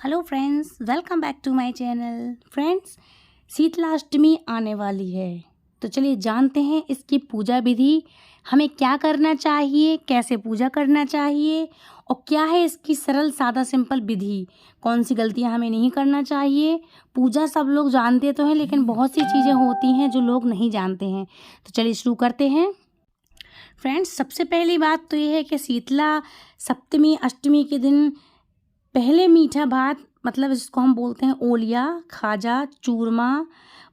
Hello friends, welcome back to my channel. Friends, Sheetalashtami आने वाली है, तो चलिए जानते हैं इसकी पूजा विधि। हमें क्या करना चाहिए, कैसे पूजा करना चाहिए और क्या है इसकी सरल सादा सिंपल विधि। कौन सी गलतियां हमें नहीं करना चाहिए। पूजा सब लोग जानते तो हैं, लेकिन बहुत सी चीज़ें होती हैं जो लोग नहीं जानते हैं। तो चलिए शुरू करते हैं। फ्रेंड्स, सबसे पहली बात तो ये है कि शीतला सप्तमी अष्टमी के दिन पहले मीठा भात, मतलब इसको हम बोलते हैं ओलिया, खाजा, चूरमा,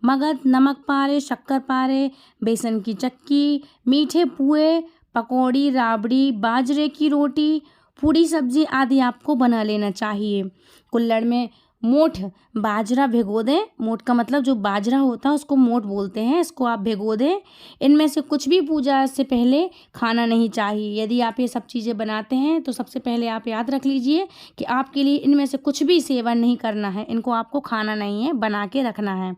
मगध, नमक पारे, शक्कर पारे, बेसन की चक्की, मीठे पुए, पकौड़ी, राबड़ी, बाजरे की रोटी, पूड़ी सब्जी आदि आपको बना लेना चाहिए। कुल्हड़ में मोठ बाजरा भिगो दें। मोठ का मतलब जो बाजरा होता है उसको मोठ बोलते हैं, इसको आप भिगो दें। इनमें से कुछ भी पूजा से पहले खाना नहीं चाहिए। यदि आप ये सब चीज़ें बनाते हैं तो सबसे पहले आप याद रख लीजिए कि आपके लिए इनमें से कुछ भी सेवन नहीं करना है, इनको आपको खाना नहीं है, बना के रखना है।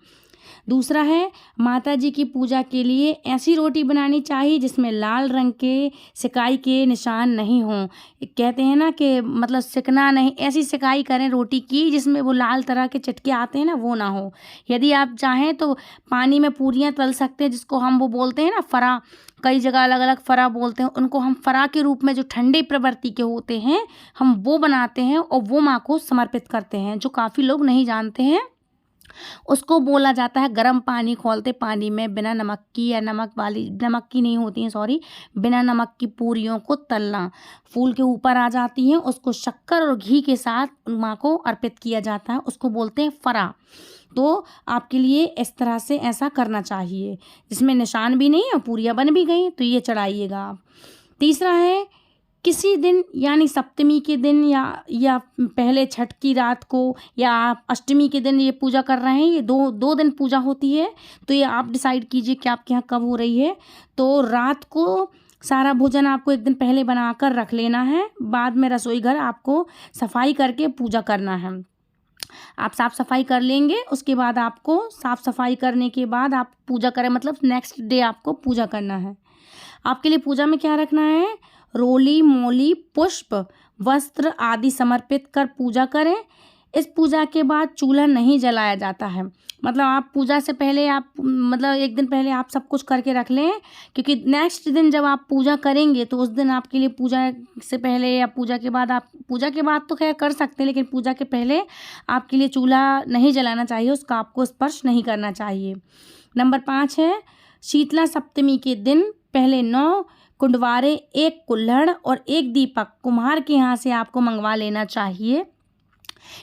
दूसरा है, माता जी की पूजा के लिए ऐसी रोटी बनानी चाहिए जिसमें लाल रंग के सिकाई के निशान नहीं हों। कहते हैं ना कि मतलब सिकना नहीं, ऐसी सिकाई करें रोटी की जिसमें वो लाल तरह के चटके आते हैं ना, वो ना हो। यदि आप चाहें तो पानी में पूरियां तल सकते हैं, जिसको हम वो बोलते हैं ना फरा। कई जगह अलग अलग फरा बोलते हैं उनको। हम फरा के रूप में जो ठंडे प्रवृत्ति के होते हैं हम वो बनाते हैं और वो माँ को समर्पित करते हैं, जो काफ़ी लोग नहीं जानते हैं। उसको बोला जाता है गर्म पानी, खौलते पानी में बिना नमक की या नमक की नहीं होती हैं, सॉरी, बिना नमक की पूरियों को तलना। फूल के ऊपर आ जाती हैं, उसको शक्कर और घी के साथ माँ को अर्पित किया जाता है, उसको बोलते हैं फरा। तो आपके लिए इस तरह से ऐसा करना चाहिए जिसमें निशान भी नहीं है, पूरियाँ बन भी गई, तो ये चढ़ाइएगा आप। तीसरा है, किसी दिन यानी सप्तमी के दिन या पहले छठ की रात को या आप अष्टमी के दिन ये पूजा कर रहे हैं, ये दो दिन पूजा होती है, तो ये आप डिसाइड कीजिए कि आपके यहाँ कब हो रही है। तो रात को सारा भोजन आपको एक दिन पहले बनाकर रख लेना है। बाद में रसोई घर आपको सफाई करके पूजा करना है। आप साफ़ सफाई कर लेंगे, उसके बाद आपको साफ़ सफाई करने के बाद आप पूजा करें, मतलब नेक्स्ट डे आपको पूजा करना है। आपके लिए पूजा में क्या रखना है, रोली, मोली, पुष्प, वस्त्र आदि समर्पित कर पूजा करें। इस पूजा के बाद चूल्हा नहीं जलाया जाता है। मतलब आप पूजा से पहले मतलब एक दिन पहले आप सब कुछ करके रख लें, क्योंकि नेक्स्ट दिन जब आप पूजा करेंगे तो उस दिन आपके लिए पूजा से पहले या पूजा के बाद, आप पूजा के बाद तो खैर कर सकते हैं, लेकिन पूजा के पहले आपके लिए चूल्हा नहीं जलाना चाहिए, उसका आपको स्पर्श नहीं करना चाहिए। नंबर 5 है, शीतला सप्तमी के दिन पहले 9 कुंडवारे, 1 कुल्हड़ और 1 दीपक कुम्हार के यहाँ से आपको मंगवा लेना चाहिए,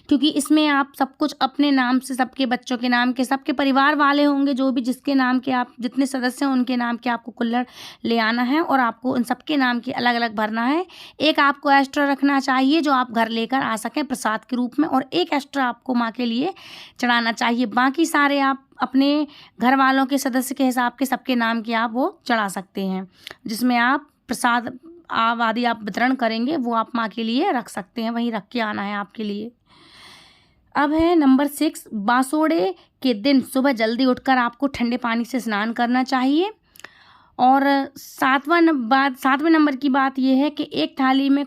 क्योंकि इसमें आप सब कुछ अपने नाम से, सबके बच्चों के नाम के, सबके परिवार वाले होंगे जो भी, जिसके नाम के आप जितने सदस्य हैं उनके नाम के आपको कुल्हड़ ले आना है और आपको उन सबके नाम की अलग अलग भरना है। एक आपको एक्स्ट्रा रखना चाहिए जो आप घर लेकर आ सकें प्रसाद के रूप में, और एक एक्स्ट्रा आपको माँ के लिए चढ़ाना चाहिए। बाकी सारे आप अपने घर वालों के सदस्य के हिसाब के सबके नाम के आप वो चढ़ा सकते हैं। जिसमें आप प्रसाद आदि आप वितरण करेंगे वो आप माँ के लिए रख सकते हैं, वहीं रख के आना है आपके लिए। अब है नंबर 6, बासोड़े के दिन सुबह जल्दी उठकर आपको ठंडे पानी से स्नान करना चाहिए। और 7वें नंबर की बात यह है कि एक थाली में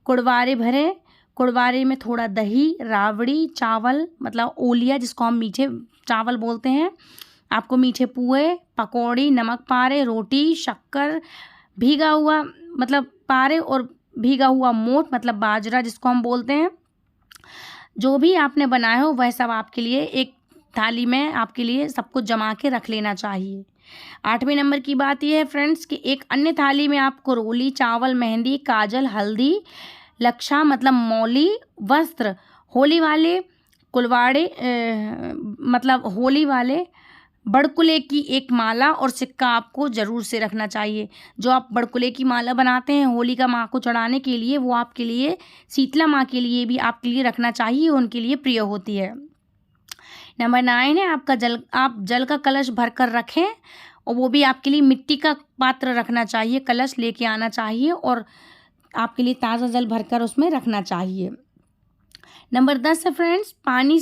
कुड़वारे भरें। कुड़वारे में थोड़ा दही, राबड़ी, चावल, मतलब ओलिया जिसको हम मीठे चावल बोलते हैं, आपको मीठे पुए, पकौड़ी, नमक पारे, रोटी, शक्कर, भीगा हुआ मतलब पारे और भीगा हुआ मोठ मतलब बाजरा जिसको हम बोलते हैं, जो भी आपने बनाया हो वह सब आपके लिए एक थाली में आपके लिए सब कुछ जमा के रख लेना चाहिए। 8वें नंबर की बात यह है फ्रेंड्स कि एक अन्य थाली में आपको रोली, चावल, मेहंदी, काजल, हल्दी, लक्षा मतलब मौली, वस्त्र, होली वाले कुलवाड़े मतलब होली वाले बड़कुले की एक माला और सिक्का आपको ज़रूर से रखना चाहिए। जो आप बड़कुले की माला बनाते हैं होली का माँ को चढ़ाने के लिए, वो आपके लिए शीतला माँ के लिए भी आपके लिए रखना चाहिए, उनके लिए प्रिय होती है। नंबर 9 है, आप जल का कलश भर कर रखें, और वो भी आपके लिए मिट्टी का पात्र रखना चाहिए, कलश लेके आना चाहिए और आपके लिए ताज़ा जल भरकर उसमें रखना चाहिए। नंबर 10 है फ्रेंड्स, पानी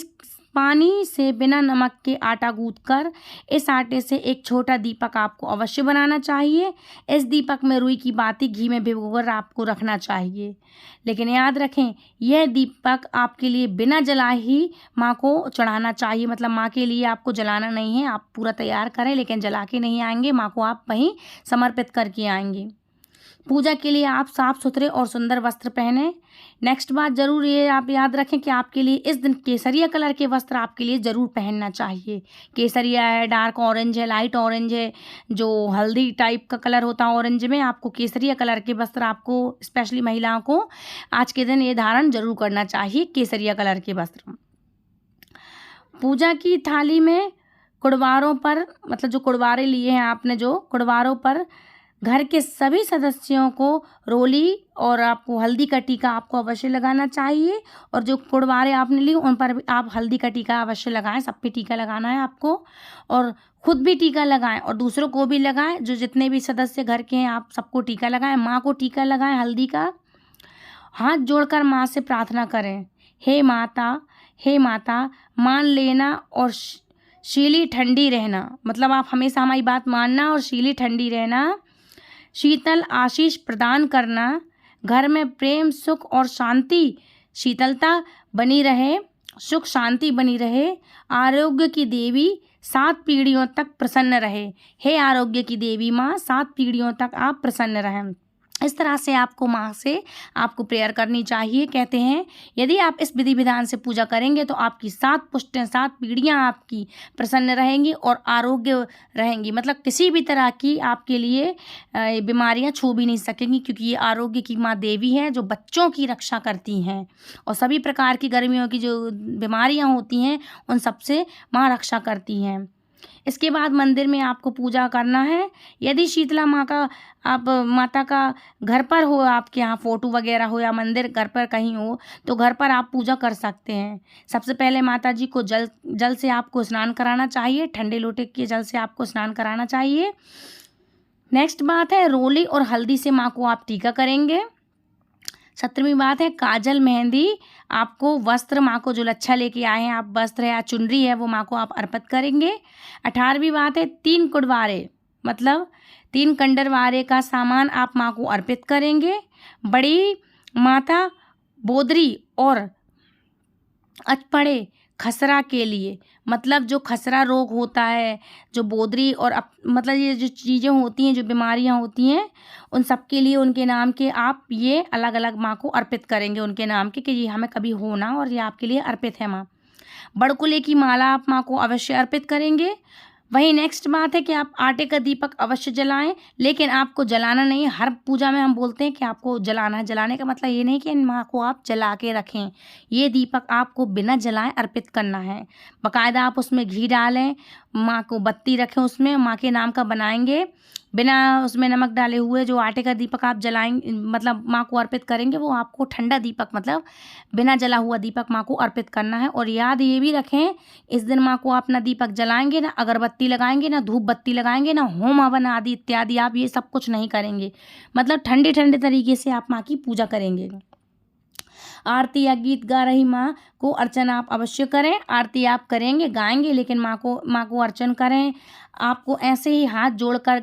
पानी से बिना नमक के आटा गूंथकर इस आटे से एक छोटा दीपक आपको अवश्य बनाना चाहिए। इस दीपक में रुई की बाती घी में भिगोकर आपको रखना चाहिए। लेकिन याद रखें, यह दीपक आपके लिए बिना जलाए ही माँ को चढ़ाना चाहिए। मतलब माँ के लिए आपको जलाना नहीं है, आप पूरा तैयार करें लेकिन जला के नहीं आएंगे, माँ को आप वहीं समर्पित करके आएंगे। पूजा के लिए आप साफ सुथरे और सुंदर वस्त्र पहने। नेक्स्ट बात ज़रूर ये आप याद रखें कि आपके लिए इस दिन केसरिया कलर के वस्त्र आपके लिए ज़रूर पहनना चाहिए। केसरिया है, डार्क ऑरेंज है, लाइट ऑरेंज है, जो हल्दी टाइप का कलर होता है ऑरेंज में, आपको केसरिया कलर के वस्त्र आपको स्पेशली महिलाओं को आज के दिन ये धारण जरूर करना चाहिए, केसरिया कलर के वस्त्र। पूजा की थाली में कुड़वारों पर, मतलब जो कुड़वारे लिए हैं आपने, जो कुड़वारों पर घर के सभी सदस्यों को रोली और आपको हल्दी का टीका आपको अवश्य लगाना चाहिए। और जो कुड़वारे आपने लिए उन पर भी आप हल्दी का टीका अवश्य लगाएं। सब पे टीका लगाना है आपको, और खुद भी टीका लगाएं और दूसरों को भी लगाएं। जो जितने भी सदस्य घर के हैं आप सबको टीका लगाएं। माँ को टीका लगाएं हल्दी का। हाथ जोड़कर माँ से प्रार्थना करें, हे माता मान लेना और शीली ठंडी रहना। मतलब आप हमेशा हमारी बात मानना और शीली ठंडी रहना। शीतल आशीष प्रदान करना। घर में प्रेम सुख और शांति, शीतलता बनी रहे, सुख शांति बनी रहे। आरोग्य की देवी 7 पीढ़ियों तक प्रसन्न रहे। हे आरोग्य की देवी माँ, 7 पीढ़ियों तक आप प्रसन्न रहें। इस तरह से आपको माँ से आपको प्रेयर करनी चाहिए। कहते हैं यदि आप इस विधि विधान से पूजा करेंगे तो आपकी 7 पुश्तें, 7 पीढ़ियाँ आपकी प्रसन्न रहेंगी और आरोग्य रहेंगी। मतलब किसी भी तरह की आपके लिए बीमारियाँ छू भी नहीं सकेंगी, क्योंकि ये आरोग्य की माँ देवी है जो बच्चों की रक्षा करती हैं और सभी प्रकार की गर्मियों की जो बीमारियाँ होती हैं उन सबसे माँ रक्षा करती हैं। इसके बाद मंदिर में आपको पूजा करना है। यदि शीतला माँ का आप माता का घर पर हो, आपके यहाँ फ़ोटो वगैरह हो या मंदिर घर पर कहीं हो, तो घर पर आप पूजा कर सकते हैं। सबसे पहले माता जी को जल से आपको स्नान कराना चाहिए। ठंडे लोटे के जल से आपको स्नान कराना चाहिए। नेक्स्ट बात है, रोली और हल्दी से माँ को आप टीका करेंगे। 17वीं बात है, काजल मेहंदी आपको वस्त्र, माँ को जो लच्छा लेके आए हैं आप वस्त्र या चुनरी है वो माँ को आप अर्पित करेंगे। 18वीं बात है, 3 कुड़वारे मतलब 3 कंडरवारे का सामान आप माँ को अर्पित करेंगे। बड़ी माता बोदरी और अचपड़े खसरा के लिए, मतलब जो खसरा रोग होता है, जो बोदरी और मतलब ये जो चीज़ें होती हैं, जो बीमारियां होती हैं, उन सब के लिए उनके नाम के आप ये अलग अलग माँ को अर्पित करेंगे उनके नाम के, कि ये हमें कभी होना और ये आपके लिए अर्पित है माँ। बड़कुले की माला आप माँ को अवश्य अर्पित करेंगे। वहीं नेक्स्ट बात है कि आप आटे का दीपक अवश्य जलाएं, लेकिन आपको जलाना नहीं है। हर पूजा में हम बोलते हैं कि आपको जलाना है। जलाने का मतलब ये नहीं कि माँ को आप जला के रखें। ये दीपक आपको बिना जलाएं अर्पित करना है। बाकायदा आप उसमें घी डालें, माँ को बत्ती रखें, उसमें माँ के नाम का बनाएंगे। बिना उसमें नमक डाले हुए जो आटे का दीपक आप जलाएंगे, मतलब माँ को अर्पित करेंगे, वो आपको ठंडा दीपक, मतलब बिना जला हुआ दीपक माँ को अर्पित करना है। और याद ये भी रखें, इस दिन माँ को आप ना दीपक जलाएंगे, ना अगरबत्ती लगाएंगे, ना धूप बत्ती लगाएंगे, ना होम हवन आदि इत्यादि आप ये सब कुछ नहीं करेंगे। मतलब ठंडे ठंडे तरीके से आप माँ की पूजा करेंगे। आरती या गीत गा रही माँ को अर्चन आप अवश्य करें। आरती आप करेंगे, गाएंगे, लेकिन माँ को अर्चन करें। आपको ऐसे ही हाथ जोड़कर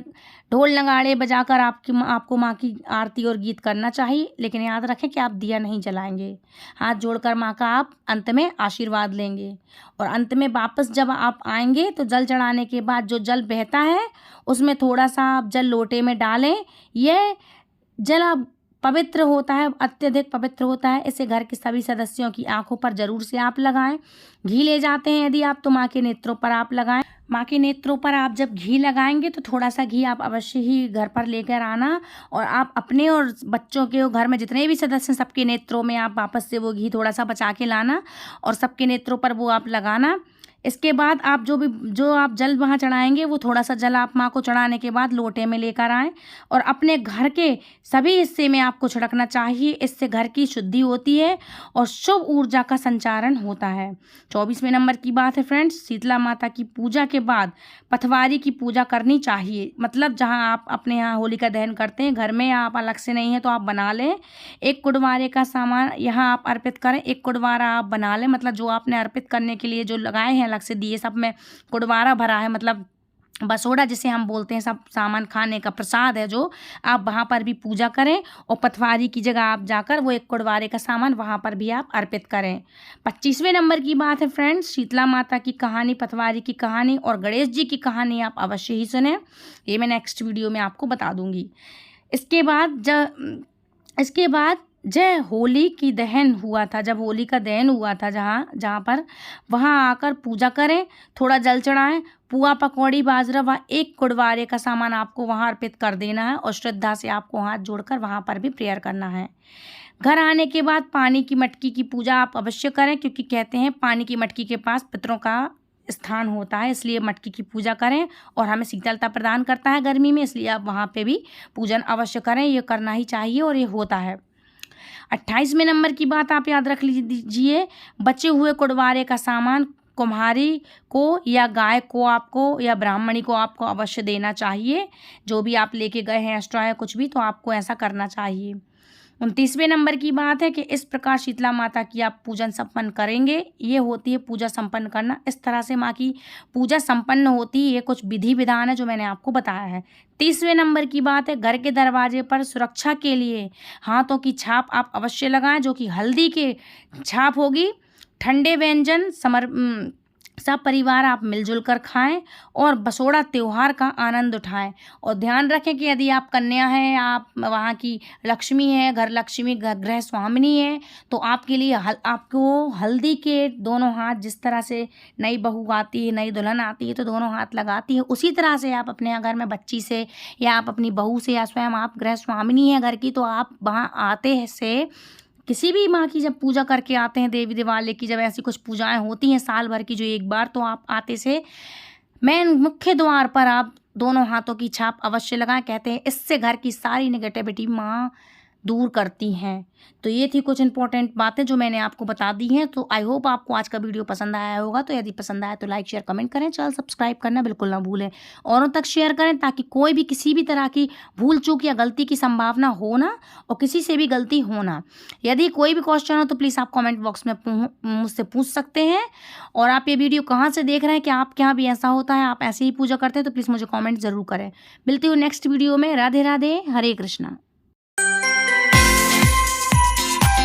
ढोल नगाड़े बजाकर आपको माँ की आरती और गीत करना चाहिए। लेकिन याद रखें कि आप दिया नहीं जलाएंगे। हाथ जोड़कर माँ का आप अंत में आशीर्वाद लेंगे। और अंत में वापस जब आप आएंगे तो जल चढ़ाने के बाद जो जल बहता है उसमें थोड़ा सा आप जल लोटे में डालें। यह जल पवित्र होता है, अत्यधिक पवित्र होता है। इसे घर के सभी सदस्यों की आंखों पर जरूर से आप लगाएं। घी ले जाते हैं यदि आप, तो माँ के नेत्रों पर आप लगाएं। माँ के नेत्रों पर आप जब घी लगाएंगे तो थोड़ा सा घी आप अवश्य ही घर पर लेकर आना, और आप अपने और बच्चों के, घर में जितने भी सदस्य हैं सबके नेत्रों में आप वापस से वो घी थोड़ा सा बचा के लाना और सबके नेत्रों पर वो आप लगाना। इसके बाद आप जो आप जल वहाँ चढ़ाएंगे वो थोड़ा सा जल आप माँ को चढ़ाने के बाद लोटे में लेकर आएँ और अपने घर के सभी हिस्से में आपको छिड़कना चाहिए। इससे घर की शुद्धि होती है और शुभ ऊर्जा का संचारण होता है। 24वें नंबर की बात है फ्रेंड्स, शीतला माता की पूजा के बाद पथवारी की पूजा करनी चाहिए। मतलब जहाँ आप अपने यहाँ होलिका दहन करते हैं घर में, आप अलग से नहीं है तो आप बना लें। एक कुड़वारे का सामान यहाँ आप अर्पित करें, एक कुड़वारा आप बना लें। मतलब जो आपने अर्पित करने के लिए जो लगाए हैं अलग से दिए, सब में कुड़वारा भरा है, मतलब बसोड़ा जिसे हम बोलते हैं, सब सामान खाने का प्रसाद है जो, आप वहाँ पर भी पूजा करें। और पथवारी की जगह आप जाकर वो एक कुड़वारे का सामान वहाँ पर भी आप अर्पित करें। 25वें नंबर की बात है फ्रेंड्स, शीतला माता की कहानी, पथवारी की कहानी और गणेश जी की कहानी आप अवश्य ही सुने। ये मैं नेक्स्ट वीडियो में आपको बता दूंगी। इसके बाद जय होली की दहन हुआ था, जब होली का दहन हुआ था जहाँ पर, वहाँ आकर पूजा करें, थोड़ा जल चढ़ाएं, पुआ पकौड़ी बाजरा व एक कुड़वारे का सामान आपको वहाँ अर्पित कर देना है और श्रद्धा से आपको हाथ जोड़कर वहाँ पर भी प्रेयर करना है। घर आने के बाद पानी की मटकी की पूजा आप अवश्य करें, क्योंकि कहते हैं पानी की मटकी के पास पितरों का स्थान होता है, इसलिए मटकी की पूजा करें और हमें शीतलता प्रदान करता है गर्मी में, इसलिए आप वहाँ पे भी पूजन अवश्य करें। ये करना ही चाहिए और ये होता है। 28वें नंबर की बात आप याद रख लीजिए, बचे हुए कुड़वारे का सामान कुम्हारी को या गाय को आपको या ब्राह्मणी को आपको अवश्य देना चाहिए। जो भी आप लेके गए हैं एक्स्ट्रा या कुछ भी, तो आपको ऐसा करना चाहिए। 29वें नंबर की बात है कि इस प्रकार शीतला माता की आप पूजन संपन्न करेंगे। ये होती है पूजा संपन्न करना, इस तरह से माँ की पूजा संपन्न होती है। ये कुछ विधि विधान है जो मैंने आपको बताया है। 30वें नंबर की बात है, घर के दरवाजे पर सुरक्षा के लिए हाथों की छाप आप अवश्य लगाएं, जो कि हल्दी के छाप होगी। ठंडे व्यंजन सब परिवार आप मिलजुल कर खाएं और बसोड़ा त्यौहार का आनंद उठाएं। और ध्यान रखें कि यदि आप कन्या हैं, आप वहाँ की लक्ष्मी है, घर लक्ष्मी, गृह स्वामिनी है, तो आपके लिए आपको हल्दी के दोनों हाथ, जिस तरह से नई बहू आती है, नई दुल्हन आती है तो दोनों हाथ लगाती है, उसी तरह से आप अपने घर में बच्ची से या आप अपनी बहू से या स्वयं आप गृह स्वामिनी है घर की, तो आप वहाँ आते से किसी भी माँ की जब पूजा करके आते हैं, देवी दिवाली की जब ऐसी कुछ पूजाएं होती हैं साल भर की जो एक बार, तो आप आते से मेन मुख्य द्वार पर आप दोनों हाथों की छाप अवश्य लगाएं। कहते हैं इससे घर की सारी नेगेटिविटी माँ दूर करती हैं। तो ये थी कुछ इंपॉर्टेंट बातें जो मैंने आपको बता दी हैं। तो आई होप आपको आज का वीडियो पसंद आया होगा। तो यदि पसंद आया तो लाइक शेयर कमेंट करें, चैनल सब्सक्राइब करना बिल्कुल ना भूलें, औरों तक शेयर करें ताकि कोई भी किसी भी तरह की भूल चूक या गलती की संभावना हो ना, और किसी से भी गलती हो ना। यदि कोई भी क्वेश्चन हो तो प्लीज़ आप कॉमेंट बॉक्स में मुझसे पूछ सकते हैं। और आप ये वीडियो कहाँ से देख रहे हैं, कि आपके यहाँ भी ऐसा होता है, आप ऐसे ही पूजा करते हैं, तो प्लीज़ मुझे कॉमेंट ज़रूर करें। मिलती हूँ नेक्स्ट वीडियो में। राधे राधे, हरे कृष्णा।